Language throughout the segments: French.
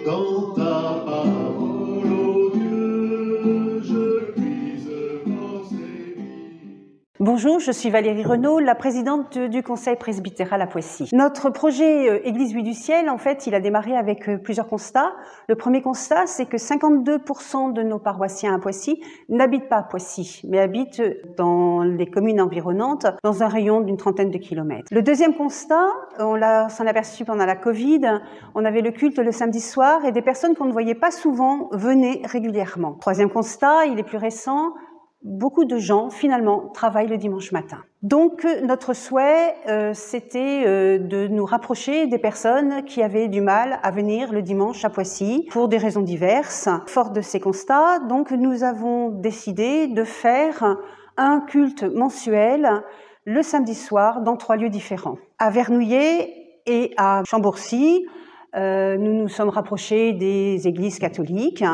dans ta parole, ô Dieu, je puise force et vie. Bonjour, je suis Valérie Renaud, la présidente du Conseil presbytéral à Poissy. Notre projet Église Vue du Ciel, en fait, il a démarré avec plusieurs constats. Le premier constat, c'est que 52% de nos paroissiens à Poissy n'habitent pas à Poissy, mais habitent dans les communes environnantes, dans un rayon d'une trentaine de kilomètres. Le deuxième constat, on s'en est aperçu pendant la Covid, on avait le culte le samedi soir et des personnes qu'on ne voyait pas souvent venaient régulièrement. Troisième constat, il est plus récent, beaucoup de gens, finalement, travaillent le dimanche matin. Donc, notre souhait, c'était de nous rapprocher des personnes qui avaient du mal à venir le dimanche à Poissy pour des raisons diverses. Fort de ces constats, donc, nous avons décidé de faire un culte mensuel le samedi soir dans 3 lieux différents. À Vernouillet et à Chambourcy, nous nous sommes rapprochés des églises catholiques.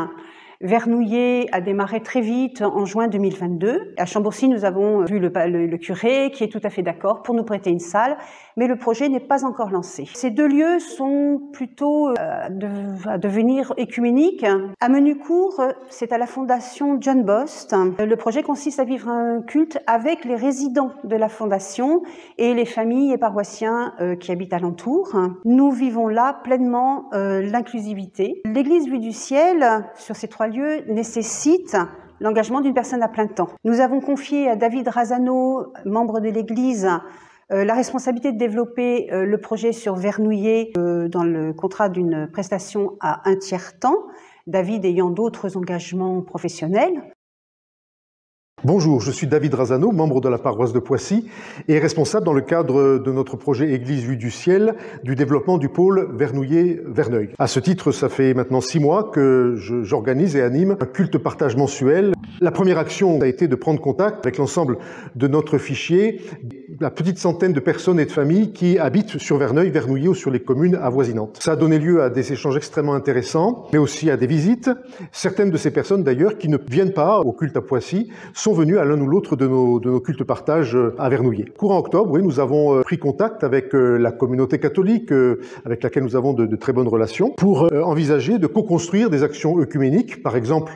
Vernouillet a démarré très vite en juin 2022. À Chambourcy, nous avons vu le curé qui est tout à fait d'accord pour nous prêter une salle, mais le projet n'est pas encore lancé. Ces 2 lieux sont plutôt à devenir écuméniques. À Menucourt, c'est à la fondation John Bost. Le projet consiste à vivre un culte avec les résidents de la fondation et les familles et paroissiens qui habitent alentour. Nous vivons là pleinement l'inclusivité. L'Église Vue du Ciel, sur ces 3 lieux, nécessite l'engagement d'une personne à plein temps. Nous avons confié à David Razano, membre de l'Église, la responsabilité de développer le projet sur Vernouillet dans le contrat d'une prestation à 1/3 temps, David ayant d'autres engagements professionnels. Bonjour, je suis David Razano, membre de la paroisse de Poissy et responsable dans le cadre de notre projet Église Vue du Ciel du développement du pôle Vernouillet-Verneuil. À ce titre, ça fait maintenant 6 mois que j'organise et anime un culte partage mensuel. La première action a été de prendre contact avec l'ensemble de notre fichier, la petite centaine de personnes et de familles qui habitent sur Verneuil, Vernouillet ou sur les communes avoisinantes. Ça a donné lieu à des échanges extrêmement intéressants, mais aussi à des visites. Certaines de ces personnes d'ailleurs qui ne viennent pas au culte à Poissy sont venus à l'un ou l'autre de nos cultes partage à Vernouillet. Courant octobre, oui, nous avons pris contact avec la communauté catholique avec laquelle nous avons de très bonnes relations pour envisager de co-construire des actions œcuméniques, par exemple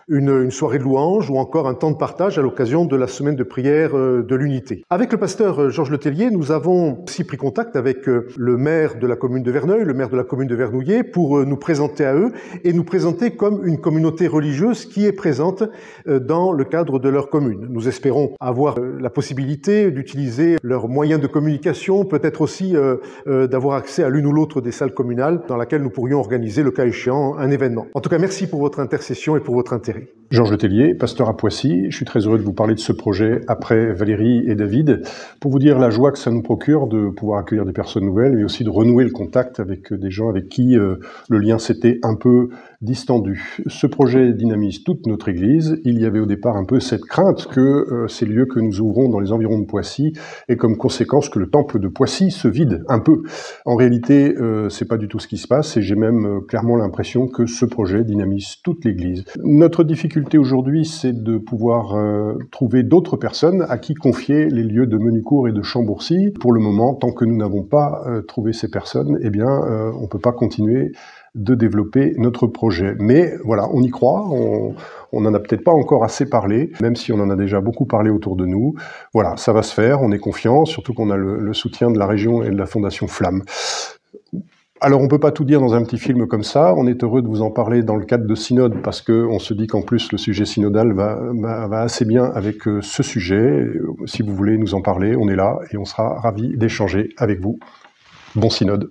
une soirée de louange ou encore un temps de partage à l'occasion de la semaine de prière de l'unité. Avec le pasteur Georges Letellier, nous avons aussi pris contact avec le maire de la commune de Verneuil, le maire de la commune de Vernouillet, pour nous présenter à eux et nous présenter comme une communauté religieuse qui est présente dans le cadre de leur commune. Nous espérons avoir la possibilité d'utiliser leurs moyens de communication, peut-être aussi d'avoir accès à l'une ou l'autre des salles communales dans laquelle nous pourrions organiser, le cas échéant, un événement. En tout cas, merci pour votre intercession et pour votre intérêt. Georges Letellier, pasteur à Poissy. Je suis très heureux de vous parler de ce projet après Valérie et David, pour vous dire la joie que ça nous procure de pouvoir accueillir des personnes nouvelles, mais aussi de renouer le contact avec des gens avec qui le lien s'était un peu distendu. Ce projet dynamise toute notre Église. Il y avait au départ un peu cette crainte que ces lieux que nous ouvrons dans les environs de Poissy aient comme conséquence que le temple de Poissy se vide un peu. En réalité, c'est pas du tout ce qui se passe et j'ai même clairement l'impression que ce projet dynamise toute l'Église. Notre difficulté aujourd'hui, c'est de pouvoir trouver d'autres personnes à qui confier les lieux de Menucourt et de Chambourcy. Pour le moment, tant que nous n'avons pas trouvé ces personnes, eh bien, on peut pas continuer de développer notre projet. Mais voilà, on y croit, on n'en a peut-être pas encore assez parlé, même si on en a déjà beaucoup parlé autour de nous. Voilà, ça va se faire, on est confiant, surtout qu'on a le soutien de la région et de la Fondation Flamme. Alors on peut pas tout dire dans un petit film comme ça, on est heureux de vous en parler dans le cadre de Synode, parce qu'on se dit qu'en plus le sujet synodal va assez bien avec ce sujet. Si vous voulez nous en parler, on est là et on sera ravis d'échanger avec vous. Bon Synode.